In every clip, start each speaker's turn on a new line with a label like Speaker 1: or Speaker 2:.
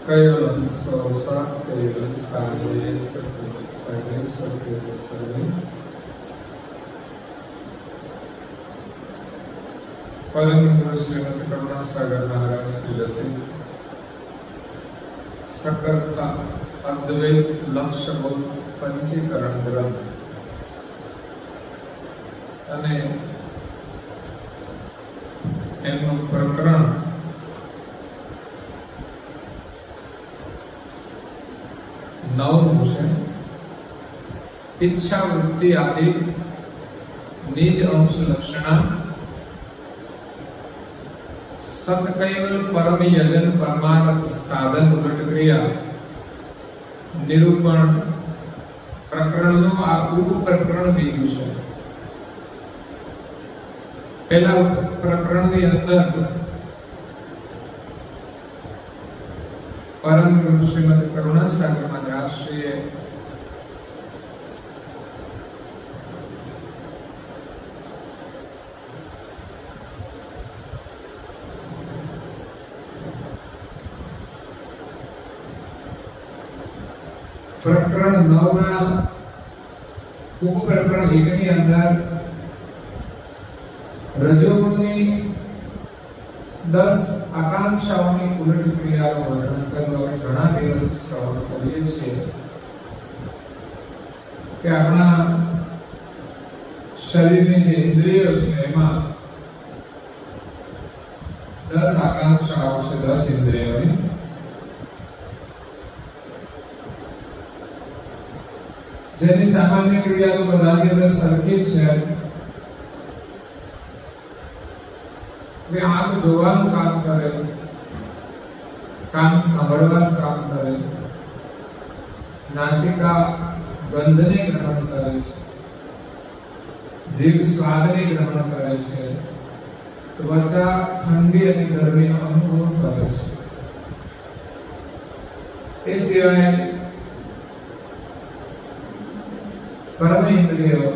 Speaker 1: Kailan Sosa, Kailan Sage, Sage, परम गुरु श्रीमती करुणा सागर महाराज श्री रचित सकलता अद्वैत लक्ष्य बोध पंचीकरण ग्रंथ અને એનું પ્રકરણ નવમું છે. ઈચ્છા વૃત્તિ આદિ નિજ અંશ લક્ષણા સતકૈવલ પરમ યજન પરમાર્થ સાધન ઉલટ ક્રિયા નિરૂપણ પ્રકરણનું આ ઉપપ્રકરણ બીજું છે. પહેલા પ્રકરણની અંદર પરમ ગુરુ શ્રીમતી કરુણા સાગર મહારાજશ્રીએ પ્રકરણ 9 ના ઉપપ્રકરણ 1 ની અંદર રજોગુણની 10 આકાંક્ષાઓની ઉલટ ક્રિયાનું વર્ણન કરવા ઘણા દિવસથી શ્રવણ કરીએ છીએ કે આપણા શરીરની જે ઇન્દ્રિયો છે એમાં 10 આકાંક્ષાઓ છે, 10 ઇન્દ્રિયોની. જેની સામાન્ય ક્રિયા તો બધાની અંદર સરખી છે. वे आंख જોવાનું કામ કરે, કાન સાંભળવાનું કામ કરે, નાસિકા ગંધને ગ્રહણ કરે છે, જીભ સ્વાદને ગ્રહણ કરે છે, ત્વચા ઠંડી અને ગરમીનો અનુભવ કરે છે. એ સિવાય કર્મ ઇન્દ્રિયો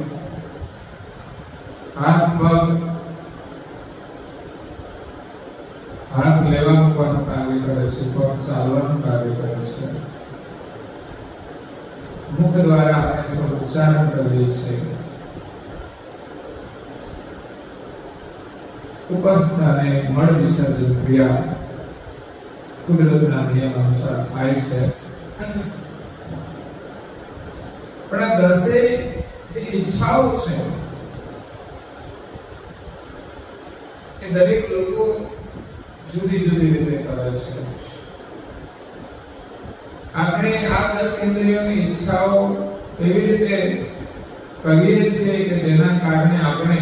Speaker 1: હાથ પગ हाथ लेવાનું પણ કાર્ય કરે છે, પગ ચાલવાનું કાર્ય કરે છે, મુખ દ્વારા આપણે સૌ ઉચ્ચારણ કરીએ છીએ, ઉપસ્થ અને મળ વિસર્જન ક્રિયા કુદરતના નિયમ અનુસાર થાય છે. પણ આ 10 જે ઈચ્છાઓ છે એ દરેક લોકો જુદી જુદી રીતે કરે છે. આપણે આ 10 ઇન્દ્રિયોની ઈચ્છાઓ એવી રીતે કરીએ છીએ કે જેના કારણે આપણે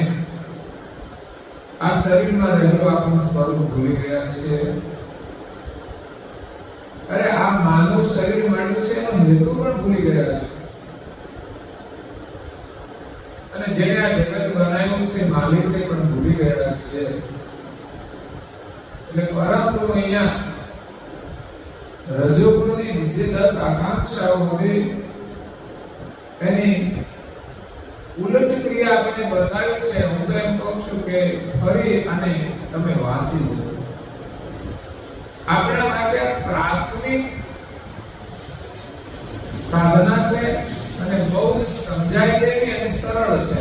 Speaker 1: આ શરીરમાં રહેલું આપણું સ્વરૂપ ભૂલી ગયા છીએ. અરે આ માનવ શરીર મળ્યું છે એનો હેતુ પણ ભૂલી ગયા છે. અને જેને આ જગત બનાવ્યું છે માલિકને પણ ભૂલી ગયા છીએ. એટલે પરંતુ અહીંયા રજોગુણની જે 10 આકાંક્ષાઓ હતી એની ઉલટ ક્રિયા આપણને બતાવી છે. હું તો એમ કહું છું કે ફરી અને તમે વાંચી લો. આપણા માટે પ્રાથમિક સાધના છે અને બહુ સમજાઈ દેવી અને સરળ છે.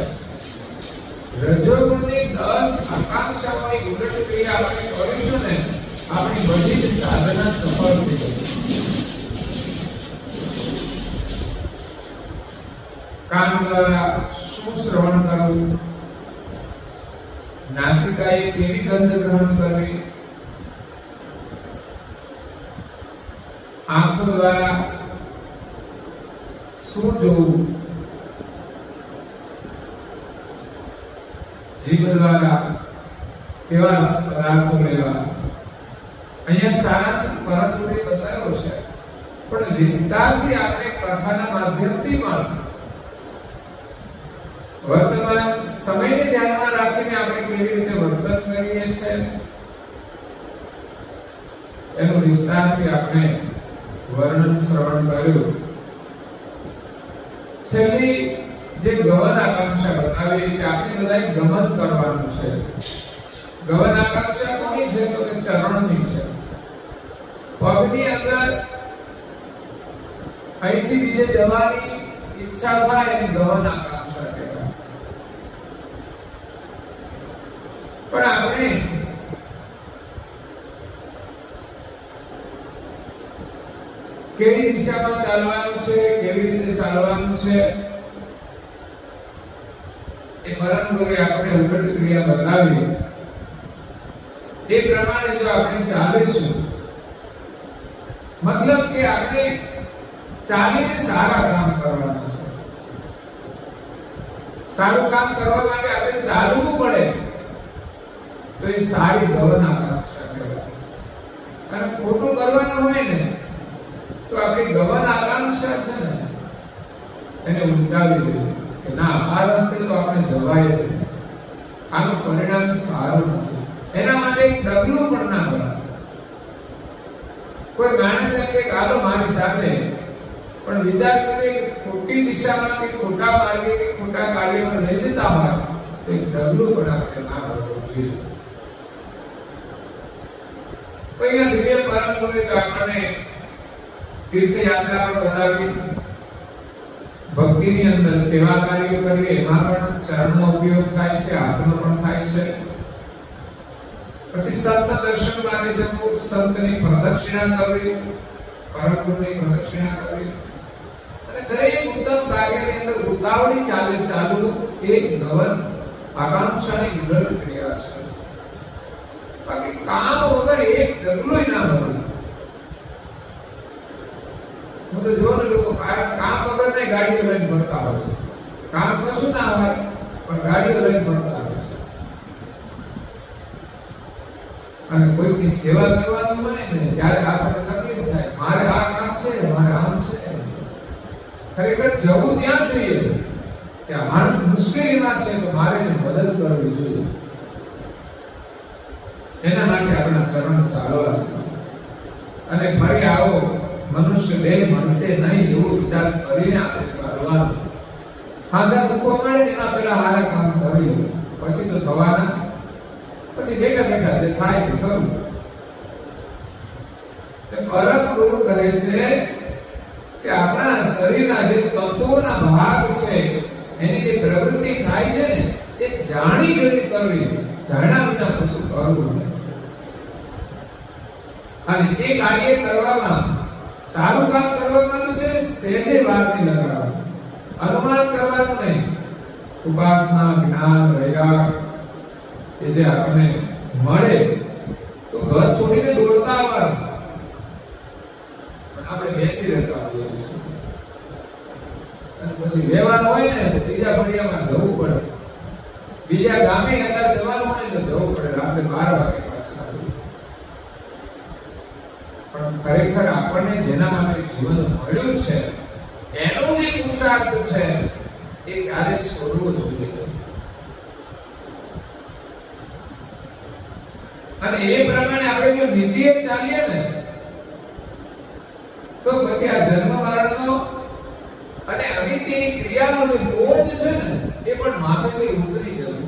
Speaker 1: રજોગુણની 10 આકાંક્ષાઓની ઉલટ ક્રિયા આપણે કરીશું ને આપણી બધી જ સાધના સફળ થઈ જશે. કાન દ્વારા શું શ્રવણ કરવું, નાસિકાએ કેવી ગંધ ગ્રહણ કરવી, આંખો દ્વારા શું જોવું, જીભ દ્વારા કેવા રસ પદાર્થો લેવા. અહીંયા સારાંશ પરમપુરી બતાવ્યો છે, પણ વિસ્તારથી આપણે કથાના માધ્યમથી પણ વર્તમાન સમયને ધ્યાનમાં રાખીને આપણે કેવી રીતે વર્તન કરીએ છીએ એનું વિસ્તારથી આપણે વર્ણન શ્રવણ કર્યું. છેલ્લી જે ગમન આકાંક્ષા બતાવી કે આપણે બધાએ ગમન કરવાનું છે. ગમન આકાંક્ષા કોની છે? તો કે ચરણની છે. પગની અંદર અહીંથી બીજે જવાની ઈચ્છા થાય એની ગહન આકાંક્ષા કહેવાય. પણ આપણે કેવી દિશામાં ચાલવાનું છે, કેવી રીતે ચાલવાનું છે, એ પરમ ગુરુએ આપણે ઉલટ ક્રિયા બતાવી. એ પ્રમાણે જો આપણે ચાલીશું, મતલબ કે આપણે ચાલીને સારા કામ કરવાના છે. સારું કામ કરવા માટે આપણે ચાલવું પડે તો એ સારી ગહન આકાંક્ષા કહેવાય. અને ખોટું કરવાનું હોય ને તો આપણી ગહન આકાંક્ષા છે ને એને ઉલટાવી દેવી કે ના, આ રસ્તે તો આપણે જવાય છે, આનું પરિણામ સારું નથી. એના માટે એક ડગલું પણ ના ભરાય. કોઈ માણસ એમ કે હાલો મારી સાથે, પણ વિચાર કરે કે ખોટી દિશામાં કે ખોટા માર્ગે કે ખોટા કાર્યમાં લઈ જતા હોય તો એક ડગલું પણ આપણે ના ભરવું જોઈએ. તો અહીંયા દિવ્ય પરમ ગુરુએ તો આપણને તીર્થયાત્રા પણ બતાવી, ભક્તિની અંદર સેવા કાર્યો કરીએ એમાં પણ ચરણનો ઉપયોગ થાય છે, હાથનો પણ થાય છે. પછી સંત દર્શન માટે જવું, સંતની પ્રદક્ષિણા કરવી, પરમ ગુરુની પ્રદક્ષિણા કરવી, અને દરેક ઉત્તમ કાર્યની અંદર ઉતાવળી ચાલવું એ ગહન આકાંક્ષાની ઉલટ ક્રિયા છે. બાકી કામ વગર એક ડગલું ના ભરવું. હું તો જોઉં ને લોકો કામ વગર ને ગાડીઓ લઈને ફરતા હોય છે. કામ કશું ના હોય પણ ગાડીઓ લઈને ફરતા હોય છે. અને કોઈની સેવા કરવાની હોય ને ત્યારે આપણને તકલીફ થાય, મારે આ કામ છે, મારે આમ છે. ખરેખર જવું ત્યાં જોઈએ કે આ માણસ મુશ્કેલીમાં છે તો મારે એને મદદ કરવી જોઈએ. એના માટે આપણા ચરણ ચાલવા છે. અને ફરી આવો મનુષ્ય દેહ મળશે નહીં એવો વિચાર કરીને આપણે ચાલવાનું. હાથા દુખો મળે એના પહેલા હારા કામ કરી લો, પછી તો થવાના. પછી બેઠા બેઠા જે થાય તે કરવું. પરમ ગુરુ કહે છે કે આપણા શરીરના જે તત્વોના ભાગ છે એની જે પ્રવૃત્તિ થાય છે ને એ જાણી જોઈ કરવી, જાણ્યા વિના કશું કરવું નહીં. અને એ કાર્ય કરવામાં સારું કામ કરવાનું છે, સહેજે વાર નહીં લગાડવાનું, અનુમાન કરવાનું નહીં. ઉપાસના, જ્ઞાન, વૈરાગ કે જે આપણને મળે તો ઘર છોડીને દોડતા આવવાનું. આપણે બેસી રહેતા હોઈએ છીએ અને પછી રહેવાનું હોય ને તો બીજા ફળિયામાં જવું પડે, બીજા ગામે અંદર જવાનું હોય તો જવું પડે, રાત્રે 12 વાગે પાછા આવીએ. પણ ખરેખર આપણને જેના માટે જીવન મળ્યું છે એનો જે પુરુષાર્થ છે એ ક્યારે છોડવો જોઈએ. અને એ પ્રમાણે આપણે જો નીતિએ ચાલીએ ને તો પછી આ જન્મ મરણનો અને અનિત્યની ક્રિયાનો જે બોજ છે ને એ પણ માથેથી ઉતરી જશે.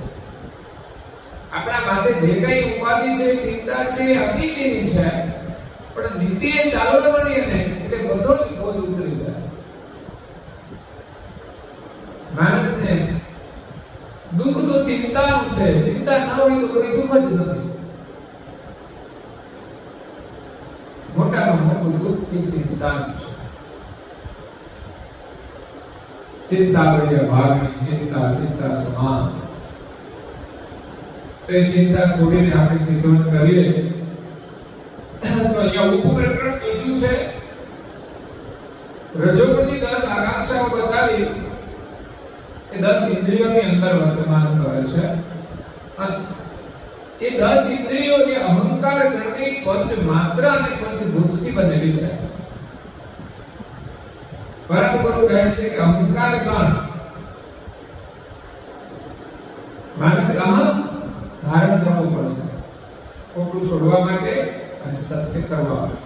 Speaker 1: આપણા માથે જે કઈ ઉપાધિ છે, ચિંતા છે, અનિત્યની છે, પણ નીતિએ ચાલવા મળીએ ને એટલે બધો જ બોજ ઉતરી જાય. માણસને દુઃખ તો ચિંતાનું છે, ચિંતા ન હોય તો કોઈ દુઃખ જ નથી. મોટામાં મોટું દુઃખ એ ચિંતાનું છે. ચિંતા બળી ભાગની ચિંતા, ચિંતા સમાન. તો એ ચિંતા છોડીને આપણે ચિંતન કરીએ તો અહીંયા ઉપપ્રકરણ બીજું છે. રજોગુણની 10 આકાંક્ષાઓ બતાવી એ 10 ઇન્દ્રિયોની અંદર વર્તમાન કરે છે. એ 10 ઇન્દ્રિયો એ અહંકાર ગણની પંચ માત્ર અને પંચભૂતથી બનેલી છે. પરમ ગુરુ કહે છે કે અહંકાર ગણ માણસે અહમ ધારણ કરવું પડશે, ખોટું છોડવા માટે અને સત્ય કરવા માટે.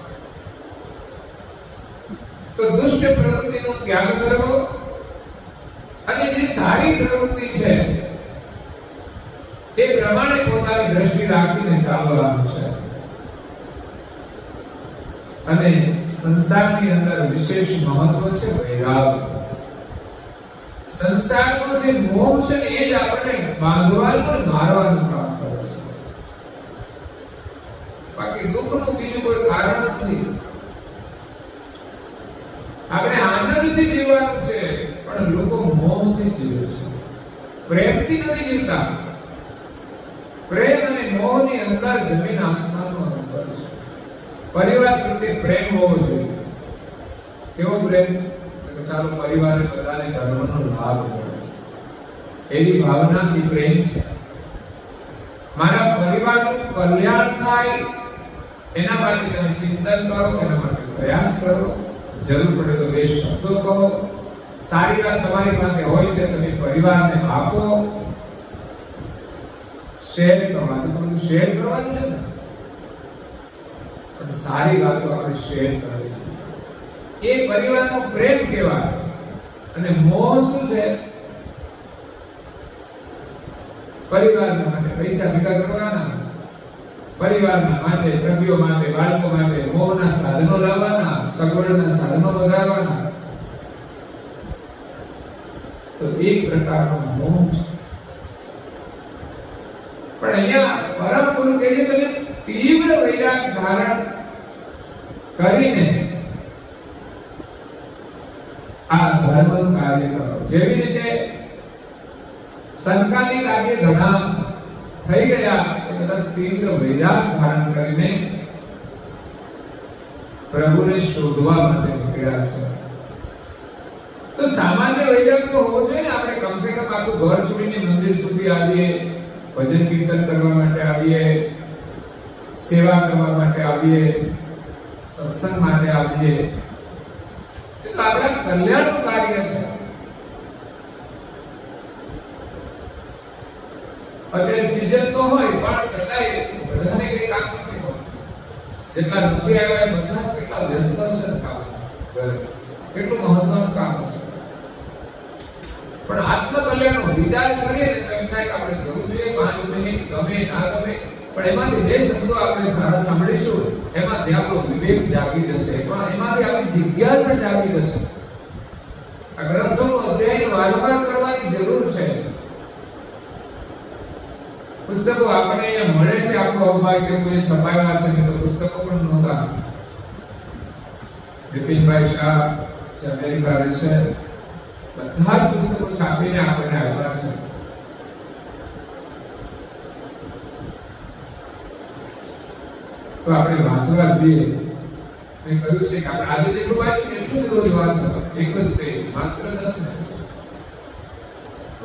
Speaker 1: તો દુષ્ટ પ્રવૃત્તિનો ત્યાગ કરવો અને જે સારી પ્રવૃત્તિ છે એ પ્રમાણે પોતાની દ્રષ્ટિ રાખીને ચાલવાનું છે. અને સંસારની અંદર વિશેષ મહત્વ છે વૈરાગ. સંસારનો જે મોહ છે ને એ જ આપણને બાંધવાનું અને મારવાનું કામ કરે છે. બાકી દુઃખનું બીજું કોઈ કારણ નથી. આપણે આનંદથી જીવવાનું છે, પણ લોકો મોહથી જીવે છે, પ્રેમથી નથી જીવતા. પ્રેમ અને મોહની અંદર જમીન આસમાનનો અંતર છે. પરિવાર પ્રત્યે પ્રેમ હોવો જોઈએ. કેવો પ્રેમ? ચાલો પરિવારે બધાને ધર્મનો લાભ મળે, એવી ભાવનાથી પ્રેમ છે. મારા પરિવારનું કલ્યાણ થાય એના માટે તમે ચિંતન કરો, એના માટે પ્રયાસ કરો. જરૂર પડે તો બે શબ્દો કહો. સારી વાત તમારી પાસે હોય તો તમે પરિવારને આપો. શેર કરવાનું, તમે શેર કરવાનું છે ને, પણ સારી વાતો આપણે શેર કરવી. એ પરિવારનો પ્રેમ કહેવાય. અને મોહ શું છે? પરિવારના માટે પૈસા ભેગા કરવાના, પરિવારના માટે, સભ્યો માટે, બાળકો માટે મોહના સાધનો લાવવાના, સગવડના સાધનો વધારવાના. તો એક પ્રકારનો મોહ છે. પણ અહીંયા પરમ ગુરુ કહે છે તમે તીવ્ર વૈરાગ ધારણ કરીને આ ધર્મનું કાર્ય કરો. જેવી રીતે સંકાની કાર્ય ઘણા થઈ ગયા, એ બધા તીવ્ર વૈરાગ ધારણ કરીને પ્રભુને શોધવા માટે નીકળ્યા છે. તો સામાન્ય વૈરાગ તો હોવો જોઈએ ને. આપણે કમસે કમ આપણું ઘર છોડીને મંદિર સુધી આવીએ, ભજન કીર્તન કરવા માટે આવીએ, સેવા કરવા માટે આવીએ, સત્સંગ માટે આવીએ. એ તો આપણા કલ્યાણનું કાર્ય છે. અત્યારે સીઝન તો હોય, પણ છતાંય બધાને કઈ કામ નથી હોતું. જેટલા નથી આવ્યા બધા જ કેટલા વ્યસ્ત છે કામ ઘરે. કેટલું મહત્વનું કામ છે. પણ આત્મકલ્યાણનો વિચાર કરીએ ને તો એમ થાય કે આપણે જવું જોઈએ 5 મિનિટ, ગમે ના ગમે, પણ એમાંથી જે શબ્દો આપણે સારા સાંભળીશું એમાંથી આપણો વિવેક જાગી જશે, પણ એમાંથી આપણી જિજ્ઞાસા જાગી જશે. આ ગ્રંથોનું અધ્યયન વારંવાર કરવાની જરૂર છે. પુસ્તકો આપણે અહીંયા મળે છે, આપણું અભાગ્ય કોઈ છપાયેલા છે, તો પુસ્તકો પણ નહોતા. બિપિનભાઈ શાહ જે અમેરિકા રહે છે, બધા જ પુસ્તકો છાપીને આપણને આપ્યા છે. તો આપણે વાંચવા જોઈએ. મેં કહ્યું છે કે આપણે આજે જેટલું વાંચ્યું એટલું જ રોજ વાંચો. એક જ પેજ, માત્ર 10 મિનિટ.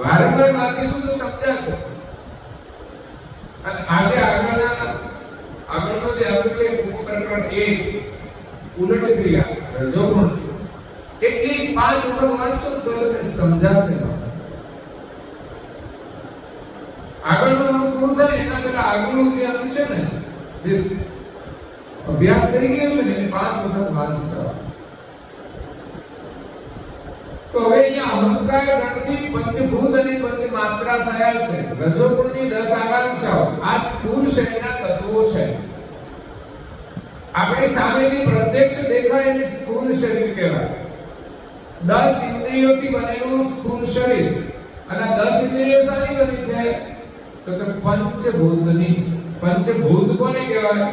Speaker 1: વારંવાર વાંચીશું તો સમજાશે. અને આજે આગળનો જે આવ્યું છે પ્રકરણ 1, ઉલટ ક્રિયા, રજોગુણ, એટલી 5 વખત વાંચશો તો તમને સમજાશે. આગળનું પૂરું થાય એના પહેલા આગળનું જે આવ્યું છે ને, જે અભ્યાસ કરી ગયો છે ને, એને 5 વખત વાંચતા. તો હવે અહીંયા અહંકાર ગણથી પંચભૂત અને પંચમાત્રા થયા છે. રજોગુણની 10 આકાંક્ષાઓ, આ સ્થૂળ શરીરના તત્વો છે. આપણી સામે જે પ્રત્યક્ષ દેખાય એને સ્થૂળ શરીર કહેવાય. 10 ઇન્દ્રિયોથી બનેલું સ્થૂળ શરીર. અને 10 ઇન્દ્રિયો શાની બની છે? તો કે પંચભૂતની. પંચભૂત કોને કહેવાય?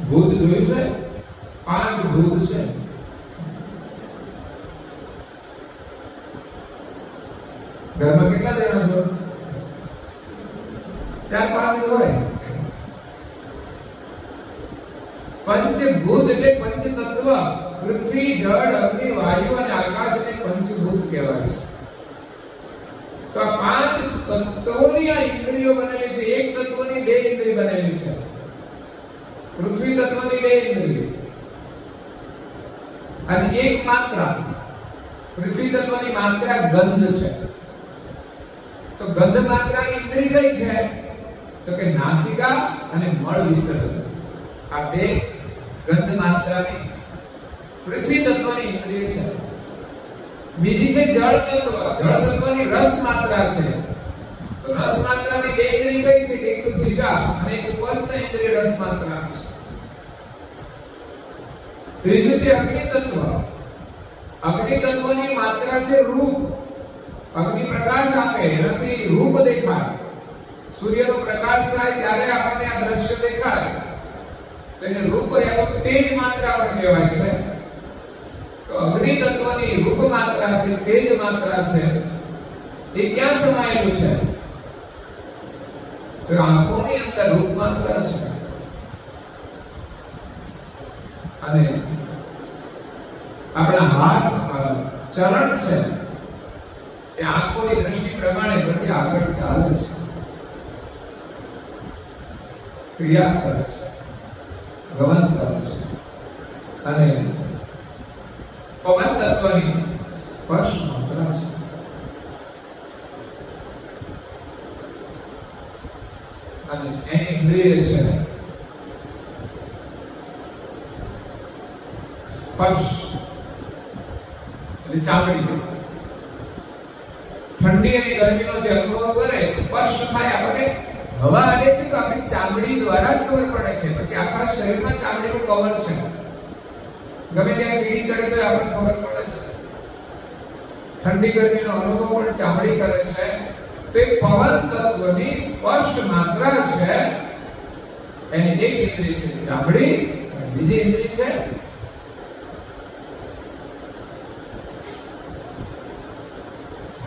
Speaker 1: ભૂત જોયું છે? 5 ભૂત છે. ઘરમાં કેટલા જણા છો? 4-5 હોય. પંચભૂત એટલે પંચતત્વ. પૃથ્વી, જળ, અગ્નિ, વાયુ અને આકાશ ને પંચભૂત કહેવાય છે. તો આ 5 તત્વોની આ ઇન્દ્રિયો બનેલી છે. એક તત્વની 2 ઇન્દ્રિય બનેલી છે. પૃથ્વી તત્વની 2 ઇન્દ્રિય અને એક માત્રા. પૃથ્વી તત્વની માત્રા ગંધ છે. તો ગંધ માત્રાની ઇન્દ્રિય કઈ છે? તો કે નાસિકા અને મળ વિસર્જન. આ 2 ગંધ માત્રાની પૃથ્વી તત્વની ઇન્દ્રિય છે. બીજી છે જળ તત્વ. જળ તત્વની રસ માત્રા છે. તો રસ માત્રાની 2 ઇન્દ્રિય કઈ છે? એક તો જીભા અને એક ઉપસ્થ ઇન્દ્રિય રસ માત્રાની છે. ત્રીજું છે અગ્નિ તત્વ. અગ્નિ તત્વની માત્રા છે રૂપ. અગ્નિ પ્રકાશ આપે, એનાથી રૂપ દેખાય. સૂર્યનો પ્રકાશ થાય ત્યારે આપણને આ દ્રશ્ય દેખાય. તેને રૂપ યા તેજ માત્રા પણ કહેવાય છે. તો અગ્નિ તત્વની રૂપ માત્રા છે, તેજ માત્રા છે, એ ક્યાં સમાયેલું છે? તો આંખોની અંદર રૂપ માત્રા છે. અને આપણા હાથ ચરણ છે એ આંખોની દ્રષ્ટિ પ્રમાણે પછી આગળ ચાલે છે, ક્રિયા કરે છે, ગમન કરે છે. અને પવન તત્વની સ્પર્શ માત્રા છે. અને એની ઇન્દ્રિય છે સ્પર્શ, એટલે ચામડી. ઠંડી અને ગરમીનો જે અનુભવ કરે, સ્પર્શ થાય, આપણે હવા આવે છે તો આપણી ચામડી દ્વારા જ ખબર પડે છે. પછી આખા શરીરમાં ચામડીનું કવર છે. ગમે ત્યાં પીડી ચડે તો આપણને ખબર પડે છે. ઠંડી ગરમીનો અનુભવ પણ ચામડી કરે છે. તો એ પવન તત્વની સ્પર્શ માત્રા છે. એની એક ઇન્દ્રિય છે ચામડી, અને બીજી ઇન્દ્રિય છે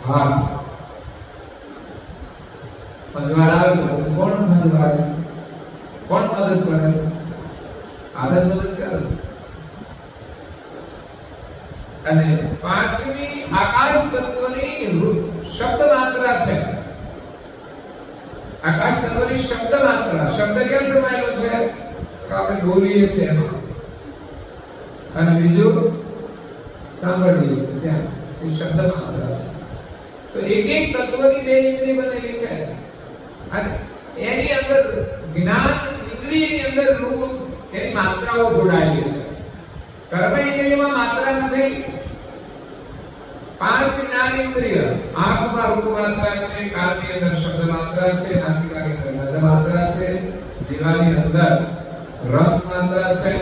Speaker 1: હાથ. પંજવાળ આવે તો પછી કોણ પંજવાળે? કોણ મદદ કરે? હાથ જ મદદ કરે. અને પાંચમી આકાશ તત્વની શબ્દ માત્રા છે. આકાશ તત્વની શબ્દ માત્રા. શબ્દ ક્યાં સમાયેલો છે? આપણે બોલીએ છીએ એમાં. અને બીજું સાંભળીએ છીએ ત્યાં. એ શબ્દ માત્રા છે. તો એક એક તત્વની બે ઇન્દ્રિય બનેલી છે. અને એની અંદર જ્ઞાન ઇન્દ્રિયની અંદર રૂપ, એની માત્રાઓ જોડાયેલી છે. કર્મ ઇન્દ્રિયમાં માત્રા નથી. પાંચ જ્ઞાન ઇન્દ્રિય. આંખમાં રૂપ માત્રા છે, કાનની અંદર શબ્દ માત્રા છે, નાસિકાની અંદર ગંધ માત્રા છે, જીવાની અંદર રસ માત્રા છે,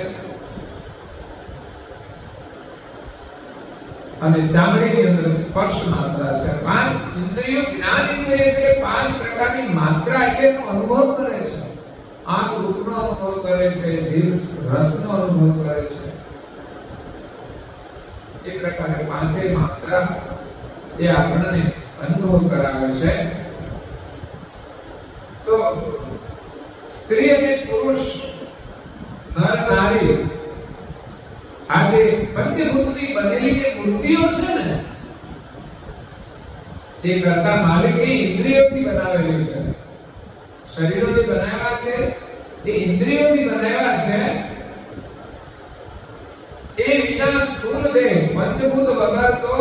Speaker 1: અને ચામડીની અંદર સ્પર્શ માત્રા છે. પાંચ ઇન્દ્રિયો જ્ઞાન ઇન્દ્રિય છે. પાંચ પ્રકારની માત્રા એટલે અનુભવ કરે છે. આંખ રૂપનો અનુભવ કરે છે, જીભ રસનો અનુભવ કરે છે. એ પ્રકારે પાંચેય માત્રા એ આપણને અનુભવ કરાવે છે. તો સ્ત્રી અને પુરુષ, નર નારી, આજે પંચભૂતની બનેલી જે મૂર્તિઓ છે ને, એ કરતા માલિક એ ઇન્દ્રિયોથી બનાવેલી છે. શરીરોથી બનાવ્યા છે, એ ઇન્દ્રિયોથી બનાવ્યા છે. એ વિના સ્થૂળ દેહ પંચભૂત વગર તો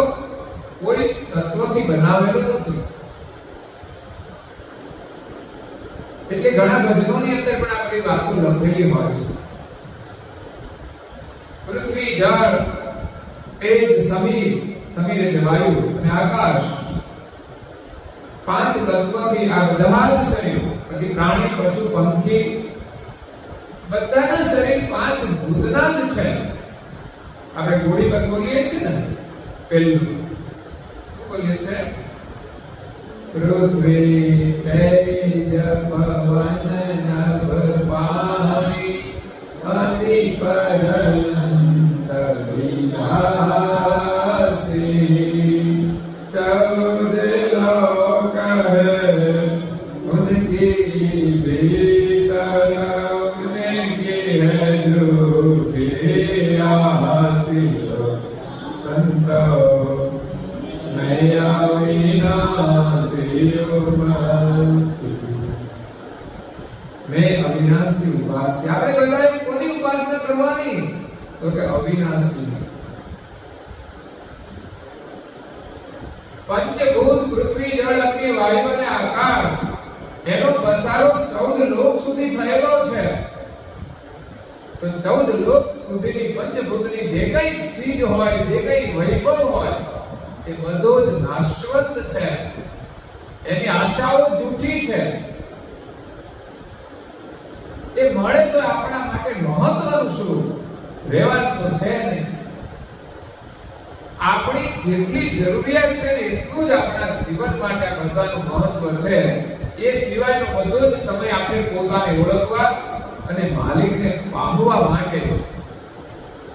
Speaker 1: કોઈ તત્વથી બનાવેલો નથી. એટલે ઘણા ભજનોની અંદર પણ આ બધી વાતો લખેલી હોય છે. પૃથ્વી, જળ, તેજ, સમીર, સમીર એટલે વાયુ, અને આકાશ, પાંચ તત્વથી આ બધા જ શરીર, પછી પ્રાણી, પશુ, પંખી, બધાના શરીર પાંચ ભૂતના જ છે. આપણે ગોળી પર બોલીએ છીએ ને, પહેલું શું બોલીએ છીએ? પૃથ્વી, તેજ, પવન, નભ, પાણી, અતિ પરલંત વિલાસી, ચૌદ લોક હૈ ઉનકી ભીतर, ઉનકે હૈ રૂપે આસી, સંતો નયા વિનાશી ઉપાસી. મેં અવિનાશી ઉપાસી. આપણે બધાએ કોની ઉપાસના કરવાની? તો કે અવિનાશી. પંચભૂત પૃથ્વી, જળ, અગ્નિ, વાયુ અને આકાશ, એનો પસારો 14 લોક સુધી થયેલો છે. તો 14 લોક સુધીની પંચભૂતની જે કઈ ચીજ હોય, જે કઈ વૈભવ હોય, એ બધો જ નાશવંત છે. એની આશાઓ જૂઠી છે. એ મળે તો આપણા માટે મહત્વનું શું? રહેવાનું છે નહીં. આપણી જેટલી જરૂરિયાત છે ને એટલું જ આપણા જીવન માટે આ બધાનું મહત્વ છે. એ સિવાયનો બધો જ સમય આપણે પોતાને ઓળખવા અને માલિકને પામવા માટે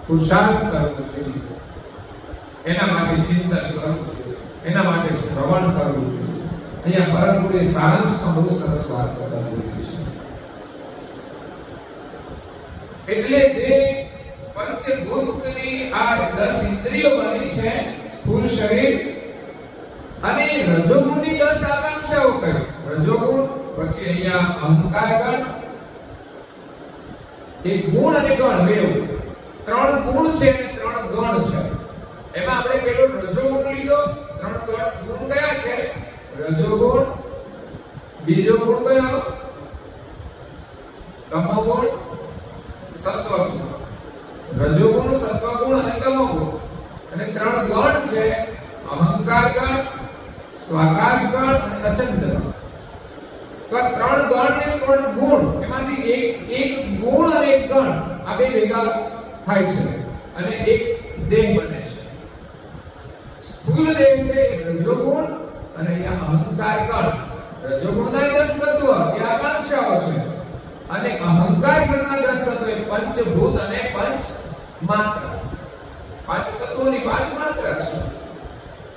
Speaker 1: પુરુષાર્થ કરવો જોઈએ. એના માટે ચિંતન કરવું જોઈએ, એના માટે શ્રવણ કરવું જોઈએ. અહીંયા પરમ ગુરુએ સારાંશમાં બહુ સરસ વાત બતાવી છે. એટલે જે પંચભૂતની આ 10 ઇન્દ્રિયો બની છે, સ્થૂળ શરીર અને રજોગુણની 10 આકાંક્ષાઓ કહે. રજોગુણ પછી અહીંયા અહંકાર ગણ, એક ગુણ અને ગણ બેવ. 3 ગુણ છે અને 3 ગણ છે. એમાં આપણે પેલો રજોગુણ લીધો. 3 ગુણ કયા છે? રજોગુણ, બીજો ગુણ કયો? તમોગુણ, સત્વગુણ. રજોગુણ, સત્વગુણ અને તમોગુણ. અને 3 ગણ છે, અહંકાર ગણ, સ્વાકાશ ગણ અને અચંત ગણ. તો 3 ગણ ને 3 ગુણ, એમાંથી એક ગુણ અને એક ગણ આ બે ભેગા થાય છે અને એક દેહ બને છે. સ્થૂળ દેહ છે રજોગુણ અને અહીંયા અહંકાર ગણ. રજોગુણના 10 તત્વ એ આકાંક્ષાઓ છે અને અહંકાર ગણના 10 તત્વ એ પંચભૂત અને પંચ માત્રા. 5 તત્વોની 5 માત્રા છે.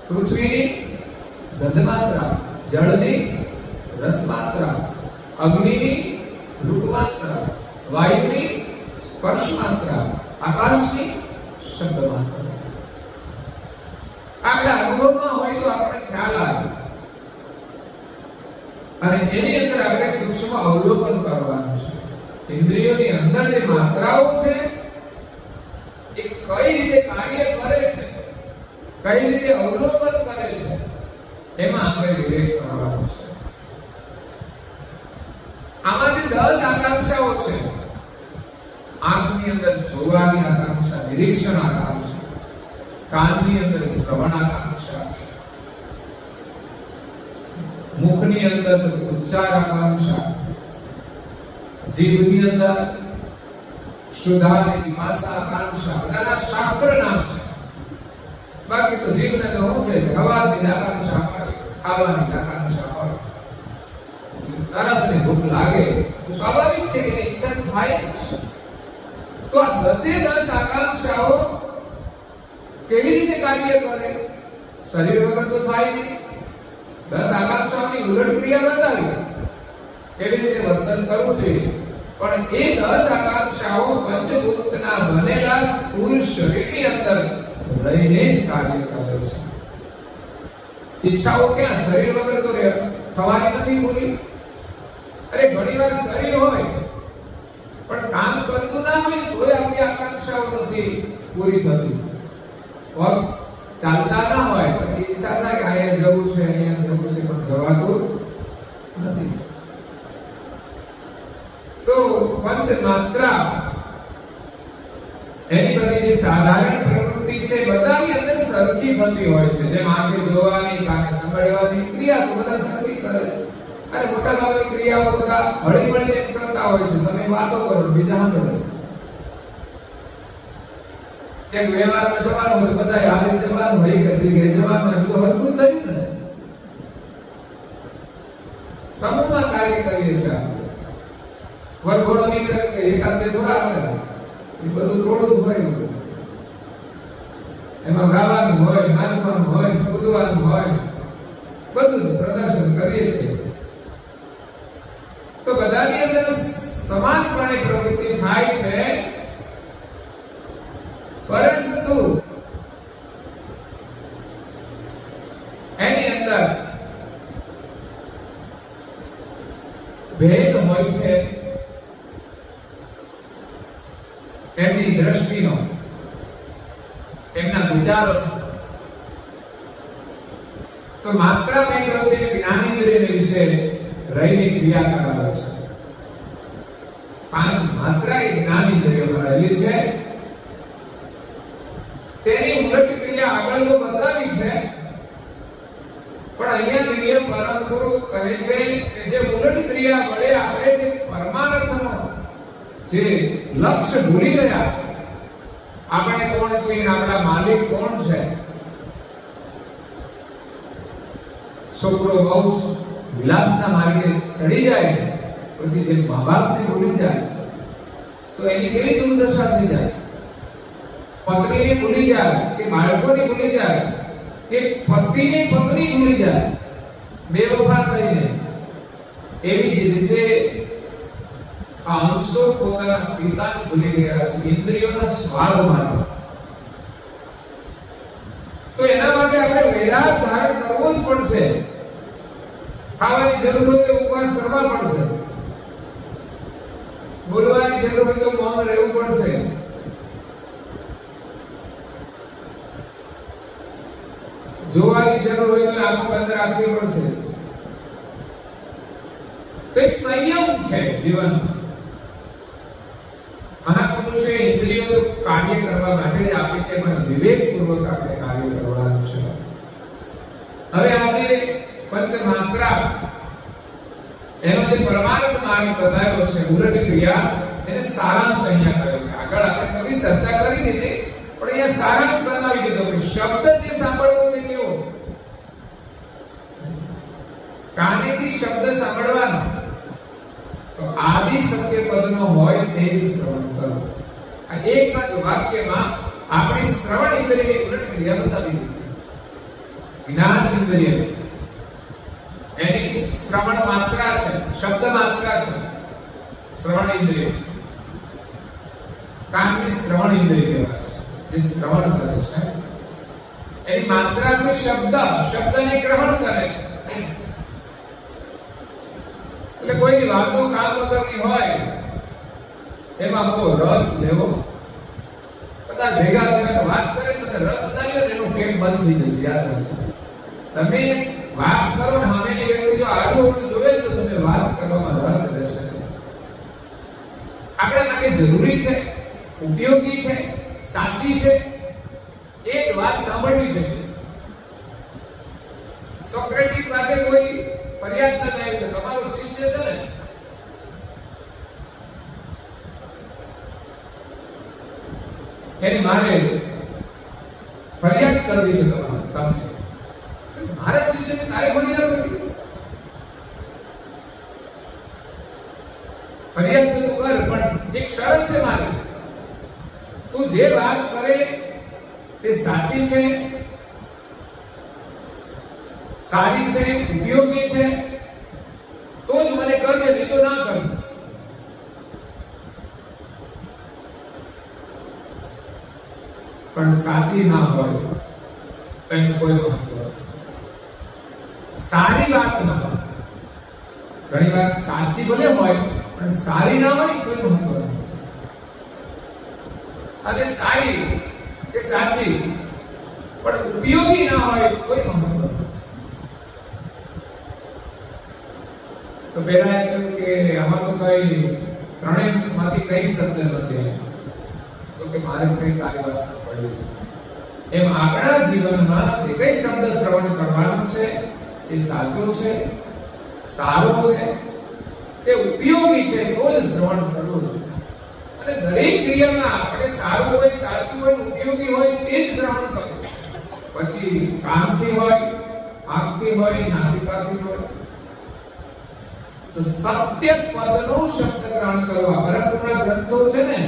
Speaker 1: પૃથ્વીની ગંધ માત્રા, જળની રસ માત્રા, અગ્નિની રૂપ માત્રા, વાયુની સ્પર્શ માત્રા, આકાશની શબ્દ માત્રા. આપણા અનુભવમાં હોય તો આપણે ખ્યાલ આવે અને એની અંદર આપણે સૂક્ષ્મ અવલોકન કરવાનું છે. ઇન્દ્રિયોની અંદર જે માત્રાઓ છે એ કઈ રીતે કાર્ય કરે છે, કઈ રીતે અવલોકન કરે છે, એમાં આપણે વિવેક કરવાનો છે. આમાં જે 10 આકાંક્ષાઓ છે, આંખની અંદર જોવાની આકાંક્ષા, નિરીક્ષણ આકાંક્ષા, કાનની અંદર શ્રવણ આકાંક્ષા, મુખની અંદર ઉચ્ચાર આકાંક્ષા, જીભની અંદર શુદ્ધા અને પીપાસા આકાંક્ષા. બધાના શાસ્ત્ર નામ છે. બાકી તો જીભને તો શું છે? ખાવાની આકાંક્ષા હોય, ખાવાની આકાંક્ષા હોય. તરસને ભૂખ લાગે તો સ્વાભાવિક છે કે ઈચ્છા થાય જ. તો આ 10 આકાંક્ષાઓ કેવી રીતે કાર્ય કરે? શરીર વગર તો થાય નહીં. 10 આકાંક્ષાઓની ઉલટ ક્રિયા બતાવી કેવી રીતે વર્તન કરવું જોઈએ. પણ એ 10 આકાંક્ષાઓ પંચભૂતના બનેલા સ્થૂળ શરીરની અંદર રહીને જ કાર્ય કરે છે. ઈચ્છાઓ ક્યાં? શરીર વગર તો થવાની નથી પૂરી. અરે ઘણીવાર શરીર હોય પણ કામ કરતું ના હોય તોય આપણી આકાંક્ષાઓ નથી પૂરી થતી. પગ ચાલતા ના હોય પછી ઈચ્છા થાય કે અહીંયા જવું છે, અહીંયા જવું છે, પણ જવાતું નથી. તો પંચ માત્રા એની બધી જે સાધારણ પ્રવૃત્તિ છે બધાની અંદર સરખી થતી હોય છે. જેમ આંખે જોવાની, કાને સાંભળવાની ક્રિયા તો બધા સરખી કરે. અને મોટા ભાગની ક્રિયાઓ બધા હળી મળીને જ કરતા હોય છે. તમે વાતો કરો, બીજા સાંભળે. કે વ્યવહારમાં જવાનું હોય બધા હાલી જવાનું હોય કે જગ્યાએ જવાનું તો હરકું થયું ને. સમૂહમાં કાર્ય કરીએ છીએ આપણે. વરઘોડો નીકળે કે એકાદ બે થોડા આવે, એ બધું થોડું હોય. એમાં ગાવાનું હોય, નાચવાનું હોય, કૂદવાનું હોય, બધું પ્રદર્શન કરીએ છીએ. તો બધાની અંદર સમાનપણે પ્રવૃત્તિ થાય છે, પરંતુ એની અંદર ભેદ હોય છે. એમની દ્રષ્ટિનો, એમના વિચારો. તો માત્ર બે પ્રવૃત્તિને જ્ઞાનેન્દ્રિયને વિશે રહીને ક્રિયા કરાવે છે. 5 માત્રા એ જ્ઞાનેન્દ્રિયોમાં રહેલી છે. તેની ઉલટ ક્રિયા આગળ તો બતાવી છે, પણ અહીંયા દિવ્ય પરમ ગુરુ કહે છે કે જે ઉલટ ક્રિયા વડે આપણે જે પરમાર્થનો જે લક્ષ્ય ભૂલી ગયા આપણે કોણ છે અને આપણા માલિક કોણ છે. છોકરો બહુ વિલાસના માર્ગે ચડી જાય પછી જે મા બાપને ભૂલી જાય તો એની કેવી દુર્દશા થઈ જાય. પત્નીને ભૂલી જાય કે બાળકોને ભૂલી જાય કે પતિને પત્ની ભૂલી જાય બેવફા થઈને. એવી જ રીતે આ અંશો પોતાના પિતાને ભૂલી ગયા છે ઇન્દ્રિયોના સ્વાદ માટે. તો એના માટે આપણે વૈરાગ ધારણ કરવો જ પડશે. ખાવાની જરૂર હોય તો ઉપવાસ કરવા પડશે, બોલવાની જરૂર હોય તો મૌન રહેવું પડશે. જોવાની જરૂર હોય તો આંખો બંધ રાખવી પડશે. એક સંયમ છે જીવનમાં. મહાપુરુષે ઇન્દ્રિયો કાર્ય કરવા માટે જ આપી છે, પણ વિવેકપૂર્વક આપણે કાર્ય કરવાનું છે. હવે આજે પંચમાત્રા એનો જે પરમાર્થ માર્ગ બતાવ્યો છે, ઉલટ ક્રિયા, એને સારાંશ અહીંયા કર્યો છે. આગળ આપણે કદી ચર્ચા કરી દીધી, પણ અહીંયા સારાંશ બનાવી દીધો કે શબ્દ જે સાંભળવો તે કેવો, કાનેથી શબ્દ સાંભળવાનો તો આદિ સત્ય પદનો હોય તે જ શ્રવણ કરો. આ એક જ વાક્યમાં આપણી શ્રવણ ઇન્દ્રિયની ઉલટ ક્રિયા બતાવી દીધી. જ્ઞાન ઇન્દ્રિય એની શ્રવણ માત્રા છે, શબ્દ માત્રા છે શ્રવણ ઇન્દ્રિય. કાનની શ્રવણ ઇન્દ્રિય કહેવાય છે, જે શ્રવણ કરે છે. એની માત્રા છે શબ્દ, શબ્દને ગ્રહણ કરે છે. એટલે કોઈ વાતો કામ વગરની હોય એમાં બહુ રસ લેવો. બધા ભેગા થઈને વાત કરે તો રસ ના લે એનું પેટ બંધ થઈ જશે. યાદ રાખજો, તમે વાત કરો ને સામેની વ્યક્તિ જો આડું અવળું જોવે તો તમે વાત કરવામાં રસ રહેશે. આપણા માટે જરૂરી છે, ઉપયોગી છે, સાચી છે એ જ વાત સાંભળવી જોઈએ. સોક્રેટિસ પાસે કોઈ ફરિયાદ ન થાય કે તમારો શિષ્ય છે ને એની મારે ફરિયાદ કરવી છે તમને. મારે શિષ્યને તારે ફરિયાદ કરવી, ફરિયાદ તો તું કર, પણ એક શરત છે મારી, તું જે વાત કરે તે સાચી છે, સારી છે, ઉપયોગી છે તો જ મને કરજે, નહીં તો ના કર. પણ સાચી ના હોય એનું કોઈ મહત્વ નથી. સારી વાત ના હોય, ઘણી વાર સાચી ભલે હોય પણ સારી ના હોય કોઈ મહત્વ નથી. અને સારી કે સાચી પણ ઉપયોગી ના હોય કોઈ મહત્વ નથી. તો પહેલા એ કહ્યું કે આમાં તો કઈ ત્રણેયમાંથી કઈ શબ્દ નથી, તો કે મારે કઈ તારી વાત સાંભળવી. એમ આપણા જીવનમાં જે કઈ શબ્દ શ્રવણ કરવાનું છે એ સાચો છે, સારો છે, તે ઉપયોગી છે તો જ શ્રવણ કરવું જોઈએ. અને દરેક ક્રિયામાં આપણે સારું હોય, સાચું હોય, ઉપયોગી હોય તે જ ગ્રહણ કરવું. પછી કાનથી હોય, આંખથી હોય, નાસિકાથી હોય. તો સત્ય પદનો શબ્દ ગ્રહણ કરવા. પરંપરા ગ્રંથો છે ને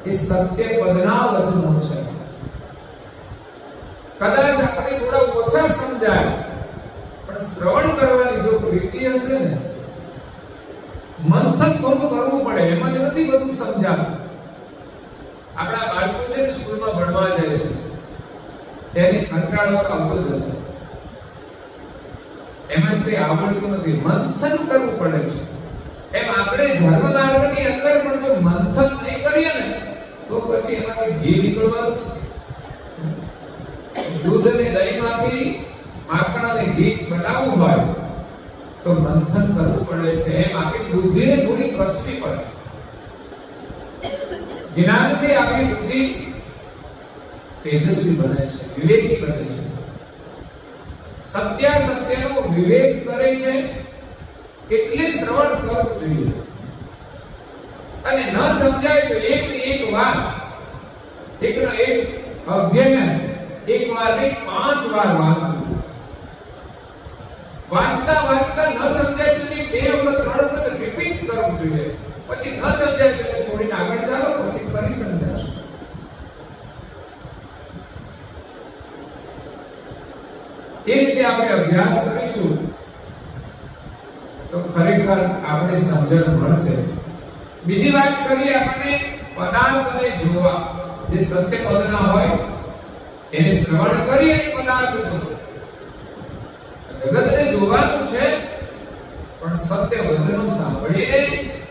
Speaker 1: એ સત્ય પદના વચનો છે. કદાચ આપણે થોડા ઓછા સમજાય પણ શ્રવણ કરવાની જો પ્રીતિ હશે ને, મંથન થોડું કરવું પડે, એમાં જ નથી બધું સમજાતું. આપણા બાળકો છે ને સ્કૂલમાં ભણવા જાય છે, તેને કંટાળો આવતો જ હશે, એમાં જ કઈ આવડતું નથી, મંથન કરવું પડે છે. એમ આપણે ધર્મ માર્ગની અંદર પણ જો મંથન નહીં કરીએ ને તો પછી એમાંથી ઘી નીકળવાનું નથી. દૂધ અને દહીંમાંથી માખણ અને ઘી બનાવવું હોય તો મંથન કરવું પડે છે. એમ આપણી બુદ્ધિને થોડી કસવી પડે. જ્ઞાનથી આપણી બુદ્ધિ તેજસ્વી બને છે, વિવેકી બને છે. સત્યાસત્યનો વિવેક કરે છે એટલે શ્રવણ કરવું જોઈએ. અને ન સમજાય તો એકની એક વાત એકનો એક અધ્યયન એક વાર નહીં 5 વાર વાંચવું. વાંચતા વાંચતા ન સમજાય તો 2 વખત 3 વખત રિપીટ કરવું જોઈએ. પછી ન સમજાય તો છોડીને આગળ ચાલો, પછી ફરી સમજાશે. એ રીતે આપણે અભ્યાસ કરીશું તો ખરેખર આપણે સમજણ મળશે. બીજી વાત કરીએ આપણે પદાર્થને જોવા. જે સત્ય પદના હોય એને શ્રવણ કરી અને પદાર્થ જોવો. જગતને જોવાનું છે પણ સત્ય વચનો સાંભળીને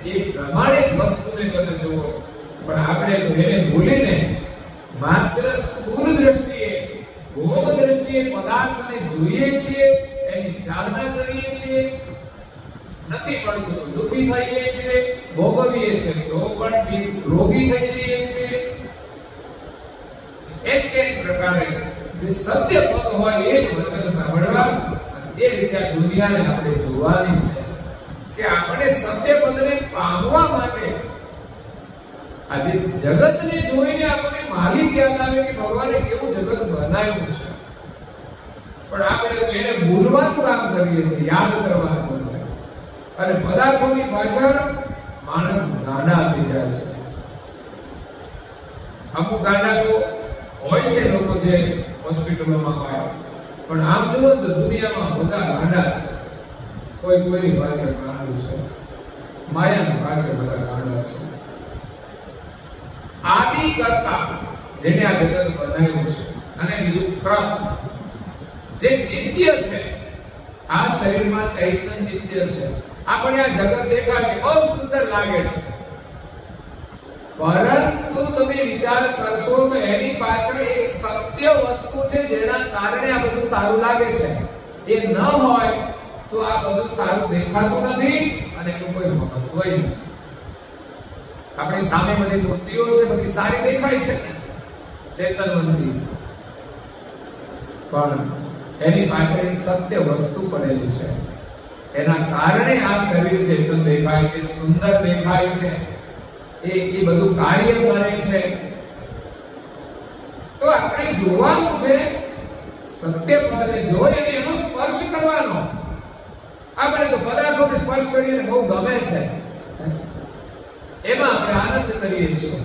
Speaker 1: એ પ્રમાણિત વસ્તુને તમે જોવો. પણ આપણે તો એને ભૂલીને માત્ર સ્થૂળ દ્રષ્ટિએ, ભોગ દ્રષ્ટિએ પદાર્થને જોઈએ છીએ, એની ચાહના કરીએ છીએ, નથી મળતું તો દુઃખી થઈએ છીએ, ભોગવીએ છીએ તો પણ રોગી થઈ જઈએ છીએ. એક પ્રકારે જે સત્ય પદ હોય એ જ વચન સાંભળવા, એ રીતે આ દુનિયાને આપણે જોવાની છે કે આપણે સત્ય પદને પામવા માટે આજે જગતને જોઈને આપણને માલિક યાદ આવે કે ભગવાને કેવું જગત બનાવ્યું છે. પણ આપણે તો એને ભૂલવાનું કામ કરીએ છીએ, યાદ કરવાનું બદલે. અને પદાર્થોની પાછળ માણસ ગાંડા થઈ જાય છે. અમુક ગાંડા તો હોય છે લોકો જે હોસ્પિટલોમાં હોય, પણ આમ જુઓ તો દુનિયામાં બધા ગાંડા છે. કોઈ કોઈની પાછળ ગાંડું છે, માયાની પાછળ બધા ગાંડા છે. આદિ કરતા જેને આ જગત બનાવ્યું છે, અને બીજું ક્રમ જે નિત્ય છે. આ શરીરમાં ચૈતન્ય નિત્ય છે. આપણે આ જગત દેખાય છે, બહુ સુંદર લાગે છે, પરંતુ તમે વિચાર કરશો તો એની પાછળ એક સત્ય વસ્તુ છે જેના કારણે આ બધું સારું લાગે છે. એ ન હોય તો આ બધું સારું દેખાતું નથી અને એનું કોઈ મહત્વ નથી. આપણી સામે બધી મૂર્તિઓ છે, બધી સારી દેખાય છે ને, ચેતનવંતી, પણ એની પાછળ સત્ય વસ્તુ પડેલી છે. એના કારણે આ શરીર ચેતન દેખાય છે, સુંદર દેખાય છે, એ બધું કાર્ય કરે છે. તો આપણે જોવાનું છે સત્ય પદને જોઈ અને એનો સ્પર્શ કરવાનો. આપણે તો પદાર્થોને સ્પર્શ કરીને બહુ ગમે છે, એમાં આપણે આનંદ કરીએ છીએ.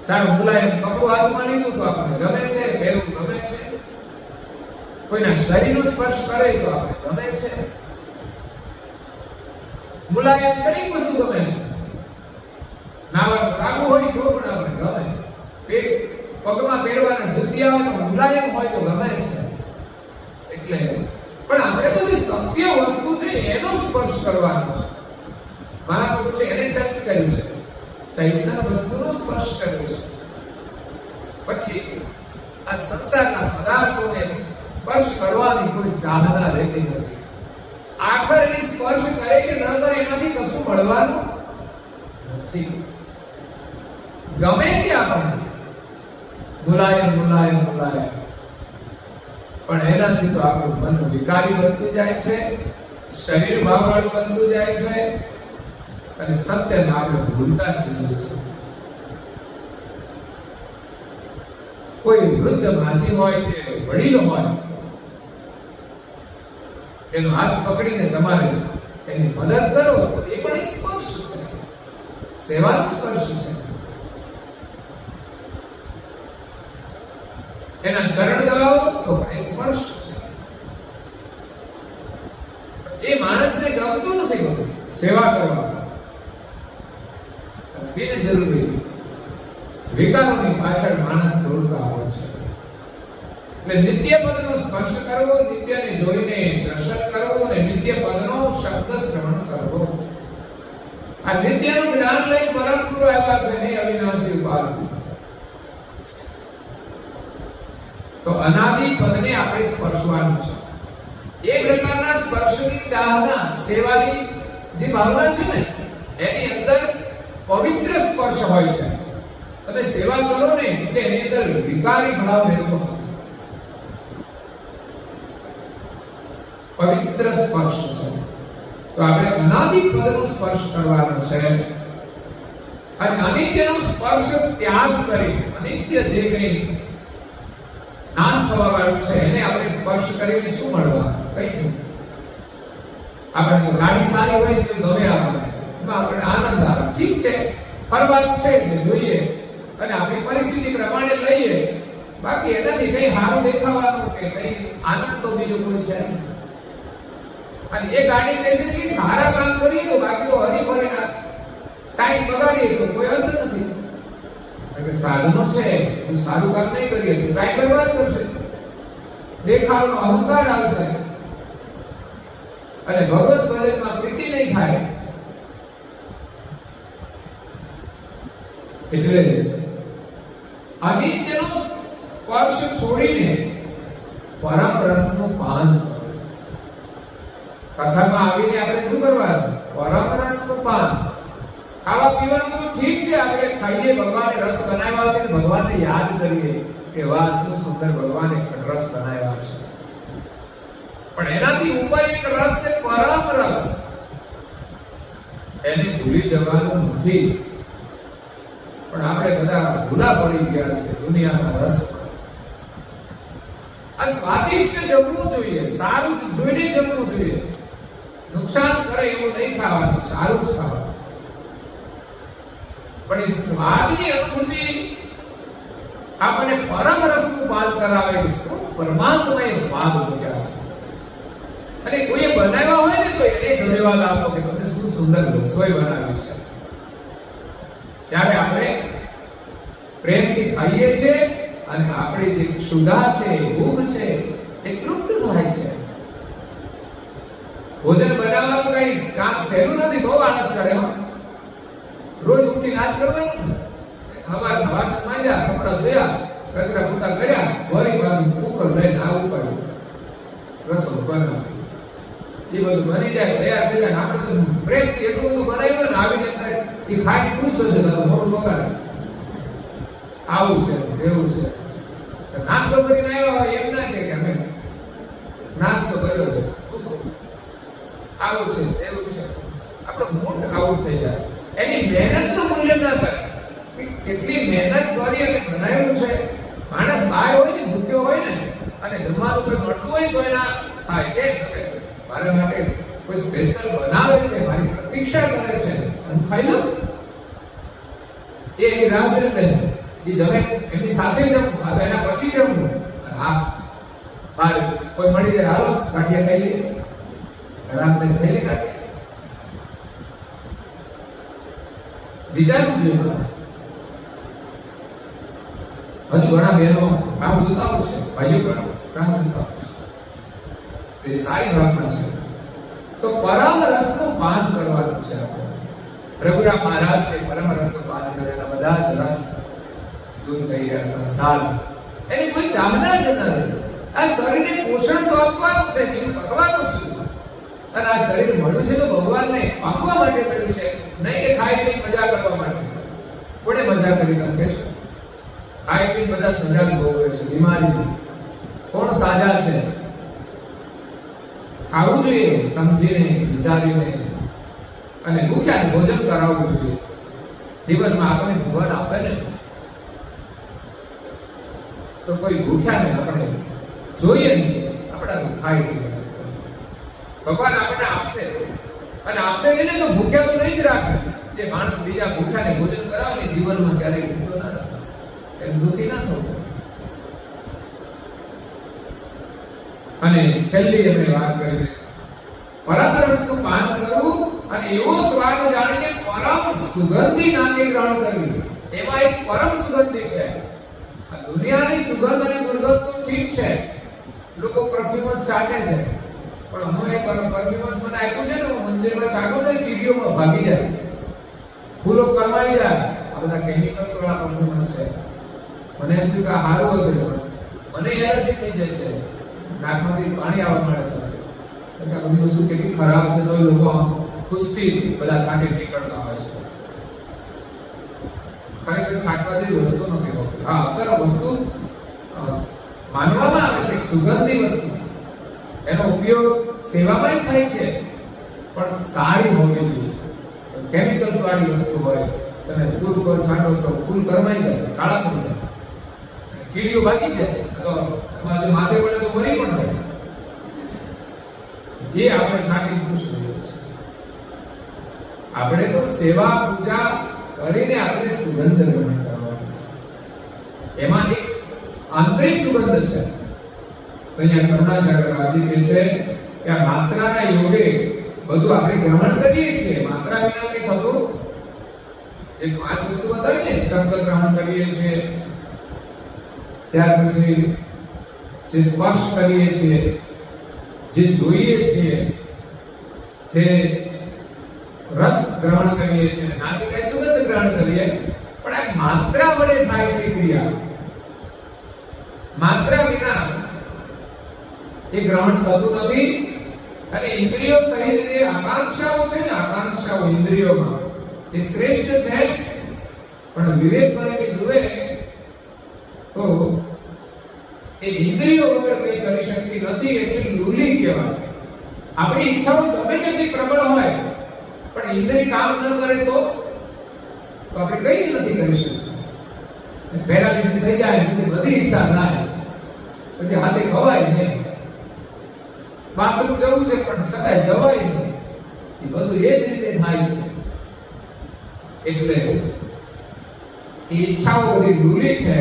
Speaker 1: સારું મુલાયમ કપડું હાથમાં લીધું તો આપણને ગમે છે, પહેરવું ગમે છે. કોઈના શરીરનો સ્પર્શ કરે તો આપણે ગમે છે. મુલાયમ દરેક વસ્તુ ગમે છે. નાવાનું સાબુ હોય તો પણ આપણે ગમે. પગમાં પહેરવાના જુતિયા હોય તો મુલાયમ હોય તો ગમે છે. એટલે પણ આપણે તો જે સત્ય વસ્તુ છે એનો સ્પર્શ કરવાનો છે. મહાપુરુષે એને ટચ કર્યું છે, ચૈતન્ય વસ્તુનો સ્પર્શ કર્યો છે. પછી આ સંસારના પદાર્થોને સ્પર્શ કરવાની કોઈ ચાહના રહેતી નથી. આખર એની સ્પર્શ કરે કે ન કરે એમાંથી કશું મળવાનું નથી. ગમે છે આપણને મુલાયમ મુલાયમ મુલાયમ, પણ એનાથી તો આપણું મન વિકારી બનતું જાય છે, શરીર ભાવવાળું બનતું જાય છે, અને સત્યને આપણે ભૂલતા જઈએ છીએ. કોઈ વૃદ્ધ માજી હોય કે વડીલો હોય, એનો હાથ પકડીને તમારે એની મદદ કરો તો એ પણ એક સ્પર્શ છે, સેવાનો સ્પર્શ છે. એના ચરણ દબાવો તો પણ એ સ્પર્શ છે. એ માણસને ગમતું નથી બધું સેવા કરવા, બિનજરૂરી વિકારોની પાછળ માણસ દોડતા હોય છે. એટલે નિત્ય પદનો સ્પર્શ કરવો, નિત્યને જોઈને દર્શન કરવું અને નિત્ય પદનો શબ્દ શ્રવણ કરવો. આ નિત્યનું જ્ઞાન લઈ પરમ ગુરુ આવ્યા છે ને અવિનાશી ઉપાસના. તો અનાદિ પદને આપણે સ્પર્શવાનું છે. એ પ્રકારના સ્પર્શની ચાહના, સેવાની જે ભાવના છે ને, એની અંદર પવિત્ર સ્પર્શ હોય છે. તમે સેવા કરો ને એટલે એની અંદર વિકારી ભાવ રહેતો નથી. પવિત્ર સ્પર્શ છે. તો આપણે અનાદિ પદનો સ્પર્શ કરવાનો છે. અને અનિત્યનો સ્પર્શ ત્યાગ કરી અનિત્ય જે કંઈ નાશ થવા વાળું છે એને આપણે સ્પર્શ કરીને શું મળવા? કઈ જ આપણે તો ગાડી સારી હોય તો ગમે આપણને, એમાં આપણે આનંદ આવે, ઠીક છે, ફરવાનું છે એટલે જોઈએ અને આપણી પરિસ્થિતિ પ્રમાણે લઈએ, બાકી એનાથી કઈ સારું દેખાવાનું કે કઈ આનંદ તો બીજો કોઈ છે નહીં. અને એ ગાડી બેસીને સારા કામ કરીએ તો બાકી તો હરીફરીના ટાઈમ બગાડીએ તો કોઈ અર્થ નથી. કે સાધનો છે, જો સારું કામ નહીં કરીએ તો ટાઈમ બરબાદ કરશે, દેખાવનો અહંકાર આવશે અને ભગવત ભજનમાં પ્રીતિ નહીં થાય. એટલે અનિત્યનો સ્પર્શ છોડીને પરમ રસનું પાન કરો. કથામાં આવીને આપણે શું કરવાનું? પરમ રસનું પાન. ખાવા પીવાનું તો ઠીક છે, આપણે ખાઈએ, ભગવાને રસ બનાવ્યા છે, ભગવાનને યાદ કરીએ કે વાહ શું સુંદર ભગવાને રસ બનાવ્યા છે. પણ એનાથી ઉપર એક રસ છે, પરમ રસ. એને ભૂલી જવાનું નથી. પણ આપણે બધા ભૂલા પડી ગયા છે દુનિયાના રસ. આ સ્વાદિષ્ટ જમવું જોઈએ, સારું જોઈને જમવું જોઈએ. નુકસાન કરે એવું નહીં ખાવાનું, સારું જ ખાવાનું. પણ એ સ્વાદની અનુભૂતિ આપણને પરમ રસનું પાન કરાવે કે શું પરમાત્માએ સ્વાદ મૂક્યા છે. અને કોઈએ બનાવ્યા હોય ને તો એને ધન્યવાદ આપો કે તમે શું સુંદર રસોઈ બનાવી છે. ત્યારે આપણે પ્રેમથી ખાઈએ છીએ અને આપણી જે ક્ષુધા છે, ભૂખ છે, એ તૃપ્ત થાય છે. ભોજન બનાવવાનું કઈ કામ સહેલું નથી, બહુ આળસ કરે. રોજ ઉઠી નાચ કરવાનું, હવારના વાસણ માંજ્યા, કપડા ધોયા, કચરા પોતા કર્યા, વળી પાછું કુકર લઈને આ ઉપાડ્યું, રસોઈ બનાવી, એ બધું બની જાય, તૈયાર થઈ જાય. આપણે તો પ્રેમથી એટલું બધું બનાવ્યું ને આવીને થાય એ ખાઈ ખુશ થશે, તો મોટું બગાડે. આવું છે, એવું છે. નાસ્તો કરીને આવ્યા હોય એમ ના કે અમે નાસ્તો કર્યો છે, આવું છે, એવું છે. આપણો મૂડ આવું થઈ જાય. એની મહેનતનું મૂલ્ય ના કરે. કેટલી મહેનત કરી અને બનાવ્યું છે. માણસ બહાર હોય ને, ભૂખ્યો હોય ને, અને જમવાનું કોઈ મળતું હોય તો એના થાય કે મારા માટે કોઈ સ્પેશિયલ બનાવે છે, મારી પ્રતીક્ષા કરે છે, હું ખાઈ લઉં. એની રાહ જોઈને રહે, એ જમે એમની સાથે જમવું, આ એના પછી જમવું. આ બહાર કોઈ મળી જાય, હાલો ગાંઠિયા ખાઈ લઈએ, રામ ખાઈ લે ગાંઠિયા. વિચારવું જોઈએ. હજુ ઘણા બહેનો રાહ જોતા હોય છે, ભાઈઓ પણ રાહ જોતા હોય છે. એ સારી ભાવના છે. તો પરમ રસનું પાન કરવાનું છે. રઘુરામ મહારાજ કે પરમ રસનું પાન કરેલા બધા જ રસ દૂર થઈ ગયા સંસાર. એની કોઈ ચાહના જ નથી. આ શરીરને પોષણ તો આપવાનું છે, એનું કરવાનું શું? અને આ શરીર મળ્યું છે તો ભગવાનને પામવા માટે મળ્યું છે, નહીં કે ખાઈ પી મજા કરવા માટે. કોને મજા કરી તમે કહેશો? ખાઈ પી બધા સજા ભોગવે છે, બીમારી. કોણ સાજા છે? ખાવું જોઈએ સમજીને, વિચારીને, અને ભૂખ્યાને ભોજન કરાવવું જોઈએ. જીવનમાં આપણે ભગવાન આપે ને, તો કોઈ ભૂખ્યાને આપણે જોઈએ નહીં, આપણે ખાઈ પી ભગવાન આપણને આપશે. અને આપશે નહીં તો ભૂખ્યા તો નહીં જ રાખે. જે માણસ બીજા ભૂખ્યાને ભોજન કરાવે જીવનમાં ક્યારેય ભૂખ્યો ના રહે, એમ દુઃખી ના થવું. અને છેલ્લી એમણે વાત કરી પરમ રસનું પાન કરવું અને એવો સ્વાદ જાણીને પરમ સુગંધી નામની ગ્રહણ કરવી. એમાં એક પરમ સુગંધી છે. આ દુનિયાની સુગંધ અને દુર્ગંધ તો ઠીક છે, લોકો પરફ્યુમ્સ છાંટે છે, પણ હું એક પરફ્યુમ્સ મને આપ્યું છે ને, હું મંદિરમાં છાંટું ને વિડીયોમાં ભાગી જાય, ફૂલો કરમાઈ જાય. આ બધા કેમિકલ્સ વાળા પરફ્યુમ્સ છે. મને એમ થયું કે આ સારું હશે, મને એલર્જી થઈ જાય છે, નાકમાંથી પાણી આવવા માંડે. આ બધી વસ્તુ કેટલી ખરાબ છે, તો લોકો ખુશથી બધા છાંટી નીકળતા હોય છે. ખરેખર છાંટવા જેવી વસ્તુ નથી હોતી. હા, અત્યારે વસ્તુ માનવામાં આવે છે સુગંધી વસ્તુ, એનો ઉપયોગ સેવામાં થાય છે, પણ સારી હોવી જોઈએ. કેમિકલ્સ વાળી વસ્તુ હોય તમે ફૂલ પર છાંટો તો ફૂલ કરમાઈ જાય, કાળા પડી જાય, કીડીઓ ભાગી જાય, તો માથે પડે તો મરી પણ જાય. એ આપણે છાંટી ખુશ રહીએ છીએ. આપણે તો સેવા પૂજા કરીને આપણે સુગંધ ગ્રહણ કરવાની છે. એમાં એક આંતરિક સુગંધ છે. અહીંયા કરુણાસાગર બાપજી કહે છે કે આ માત્રાના યોગે બધું આપણે ગ્રહણ કરીએ છીએ, માત્રા વિના કંઈ થતું. જે 5 વસ્તુ બતાવી ને, શબ્દ ગ્રહણ કરીએ છીએ, ત્યાર પછી જે સ્પર્શ કરીએ છીએ, જે જોઈએ છીએ, જે રસ ગ્રહણ કરીએ છીએ, નાસિકાએ સુગંધ ગ્રહણ કરીએ, પણ આ માત્રા વડે થાય છે ક્રિયા. માત્રા વિના એ ગ્રહણ થતું નથી. અને ઇન્દ્રિયો સહિત જે આકાંક્ષાઓ છે ને, આકાંક્ષાઓ ઇન્દ્રિયોમાં એ શ્રેષ્ઠ છે, પણ વિવેક કરીને જુએ તો એ ઇન્દ્રિયો વગર કંઈ કરી શકતી નથી. એટલી લૂલી કહેવાય. આપણી ઈચ્છાઓ ગમે તેટલી પ્રબળ હોય, પણ ઇન્દ્રિય કામ ન કરે તો આપણે કંઈ નથી કરી શકતા. પેરાલિસિસ થઈ જાય, પછી બધી ઈચ્છા થાય, પછી હાથે ખવાય નહીં, બાથરૂમ જવું છે પણ છતાંય જવાય નહીં. એ બધું એ જ રીતે થાય છે. એટલે ઈચ્છાઓ બધી દૂરી છે,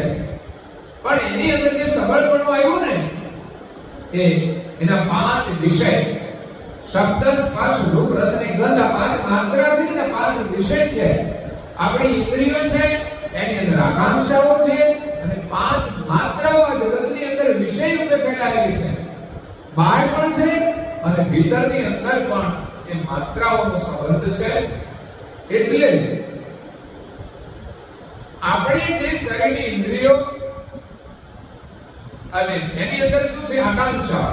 Speaker 1: પણ એની અંદર જે સબળપણું આવ્યું ને, એ એના 5 વિષય, શબ્દ, સ્પર્શ, રૂપ, રસ અને ગંધ, આ 5 માત્રા છે ને, 5 વિષય છે. આપણી ઇન્દ્રિયો છે, એની અંદર આકાંક્ષાઓ છે, અને 5 માત્રાઓ આ જગતની અંદર વિષય રૂપે ફેલાયેલી છે. બહાર પણ છે અને ભીતરની અંદર પણ એ માત્રાઓનો સંબંધ છે. એટલે આપણે જે શરીરની ઇન્દ્રિયો અને એની અંદર શું છે, આકાંક્ષા,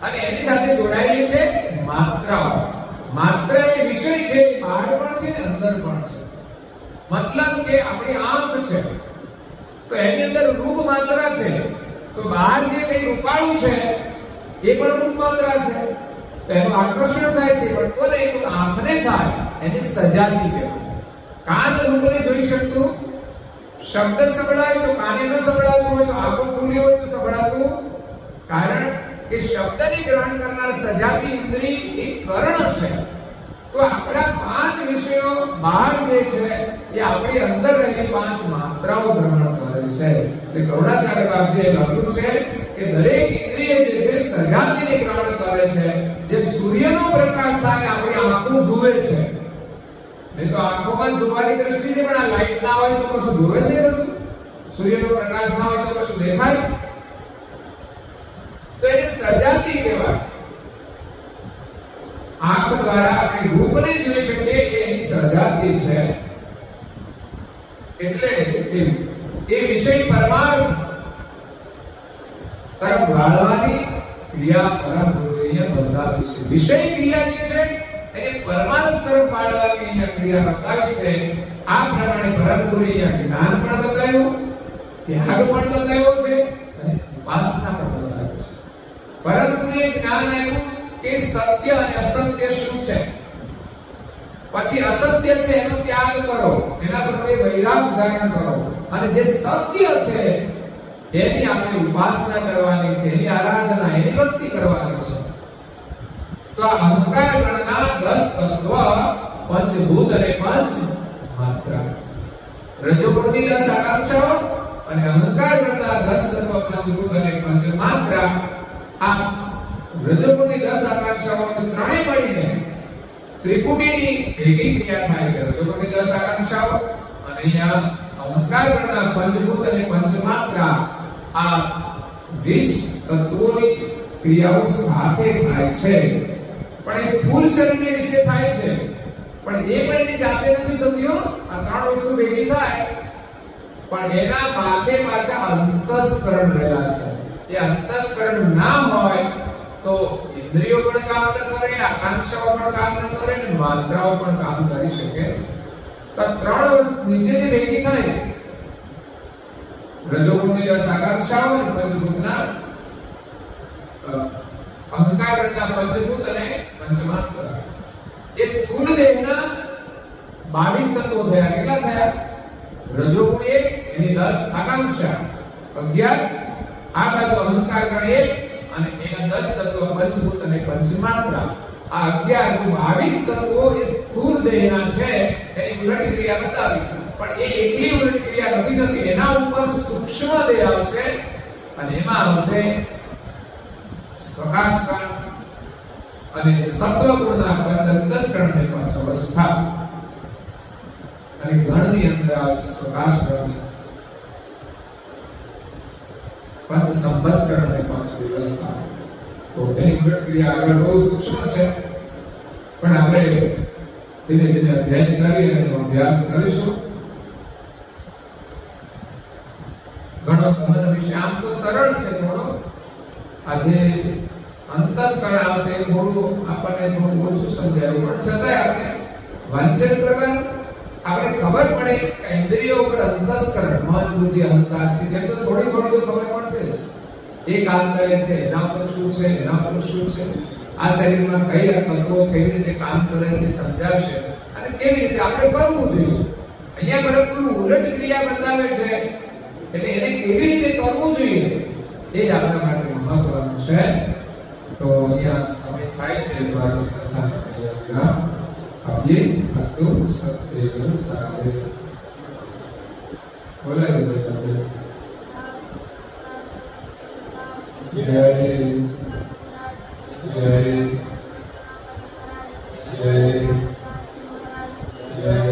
Speaker 1: અને એની સાથે જોડાયેલી છે માત્રાઓ. માત્રા એ વિષય છે, બહાર પણ છે ને અંદર પણ છે. મતલબ કે આપણી આંખ છે તો એની અંદર રૂપ માત્રા છે, તો બહાર જે કંઈ રૂપાળું છે એ પણ રૂપ માત્રા છે, તો એનું આકર્ષણ થાય છે. પણ કોને? તો આંખને થાય, એને સજાતી કહેવાય. કાન રૂપને જોઈ શકતું, શબ્દ સંભળાય તો કાને ન સંભળાતું હોય, તો આંખો ખુલી હોય તો સંભળાતું. કારણ કે શબ્દને ગ્રહણ કરનાર સજાતી ઇન્દ્રિય એ કર્ણ છે. તો આપણા 5 વિષયો બહાર જે છે એ આપણી અંદર રહેલી 5 માત્રાઓ ગ્રહણ કરે છે. એટલે કરુણાસાગર બાપજીએ લખ્યું છે કે દરેક ઇન્દ્રિય જે છે સજાતીને ગ્રહણ કરે છે. જેમ સૂર્યનો પ્રકાશ થાય આપણી આંખો જુએ છે, નહીં તો આંખોમાં જોવાની દ્રષ્ટિ છે, પણ આ લાઈટ ના હોય તો કશું જોવે છે? સૂર્યનો પ્રકાશ ના હોય તો કશું દેખાય? તો એને સજાતી કહેવાય. આંખ દ્વારા આપણે રૂપને જોઈ શકીએ, એની સજાતી છે. એટલે એ વિષય પરમાર્થ તરફ વાળવાની ક્રિયા પરમ ગુરુએ બતાવી છે. વિષય ક્રિયા જે છે એને પરમાર્થ તરફ વાળવાની અહીંયા ક્રિયા બતાવી છે. આ પ્રમાણે પરમ ગુરુએ જ્ઞાન પણ બતાવ્યું, ત્યાગ પણ બતાવ્યો છે, અને ઉપાસના પણ બતાવી છે. પરમ ગુરુએ જ્ઞાન આપ્યું કે સત્ય અને અસત્ય શું છે, પછી અસત્ય છે એનો ત્યાગ કરો, એના પ્રત્યે વૈરાગ ધારણ કરો, અને જે સત્ય છે એની આપણે ઉપાસના કરવાની છે, એની આરાધના, એની ભક્તિ કરવાની છે. તો આ અહંકાર ગણના 10 તત્વ, પંચભૂત અને પંચ માત્રા, રજોગુણની 10 આકાંક્ષાઓ અને અહંકાર ગણના 10 તત્વ, પંચભૂત અને પંચ માત્રા, આ રજોગુણની 10 આકાંક્ષાઓ ત્રણેય મળીને ત્રિપુટીની ભેગી ક્રિયા થાય છે. રજોગુણની 10 આકાંક્ષાઓ અને અહીંયા અહંકાર ગણના પંચભૂત અને પંચમાત્રા, આ 20 તત્વોની ક્રિયાઓ સાથે થાય છે. પણ એ સ્થૂળ શરીરને વિશે થાય છે, પણ એ પણ એની જાતે નથી થતી. આ 3 વસ્તુ ભેગી થાય, પણ એના માથે પાછા અંતસ્કરણ રહેલા છે. એ અંતસ્કરણ ના હોય તો ઇન્દ્રિયો પણ કામ ન કરે, આકાંક્ષાઓ પણ કામ ન કરે, અને માત્રાઓ પણ કામ કરી શકે. તો 3 વસ્તુ નીચે જે ભેગી થાય, રજોગુણની 10 આકાંક્ષાઓ અને પંચભૂતના અહંકાર ગણના પંચભૂત અને પંચમાત્રા, એ સ્થૂળ દેહના 22 તત્વો થયા. કેટલા થયા? રજોગુણ 1 એની 10 આકાંક્ષા 11, આ બાજુ અહંકાર ગણ 1 અને એના 10 તત્વો પંચભૂત અને પંચમાત્રા. આ 11 નું 22 તત્વો એ સ્થૂળ દેહના છે. એની ઉલટ ક્રિયા બતાવી, પણ એ એકલી ઉલટ ક્રિયા નથી થતી. એના ઉપર સૂક્ષ્મ દેહ આવશે અને એમાં આવશે પ્રકાશ કણ અને સત્વગુણના પંચદશ કણ ને પાંચ અવસ્થા. અને ગણની અંદર આવશે પ્રકાશ કણ, પંચ સંભસ્કરણ અને પાંચ વ્યવસ્થા. તો તેની ઉલટ ક્રિયા આગળ બહુ સૂક્ષ્મ છે, પણ આપણે ધીમે ધીમે અધ્યયન કરી અને એનો અભ્યાસ કરીશું. ઘણો ગહન વિષય આમ તો સરળ છે થોડો. આજે અંતસ્કરણ આવશે થોડું આપણને થોડું ઓછું સમજાયું, પણ છતાંય આપણે વાંચન કરવાનું, આપણે ખબર પડે કે ઇન્દ્રિયો ઉપર અંતસ્કરણ મન બુદ્ધિ અહંકાર છે તેમ તો થોડી થોડી તો ખબર પડશે જ. એ કામ કરે છે, એના પર શું છે, એના પર શું છે, આ શરીરમાં કઈ તત્વો કેવી રીતે કામ કરે છે સમજાવશે અને કેવી રીતે આપણે કરવું જોઈએ. અહીંયા બરાબર ઉલટ ક્રિયા બતાવે છે, એટલે એને કેવી રીતે કરવું જોઈએ એ જ આપણા માટે મહત્વનું છે. તો અહીંયા સમય થાય છે તો આજે કથાને અહીંયા આપીએ. અસ્તુ સત્ય સાધે બોલાય દો પછી જય જય જય જય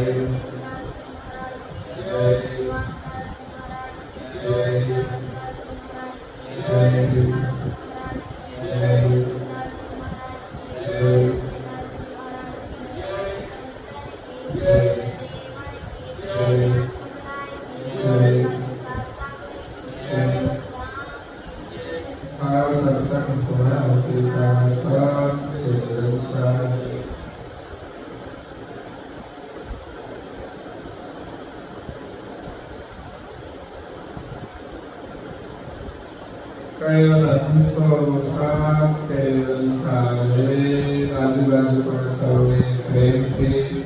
Speaker 1: આજુબાજુ પણ સૌને પ્રેમથી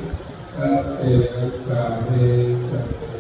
Speaker 1: સત્ય સાધે સત્ય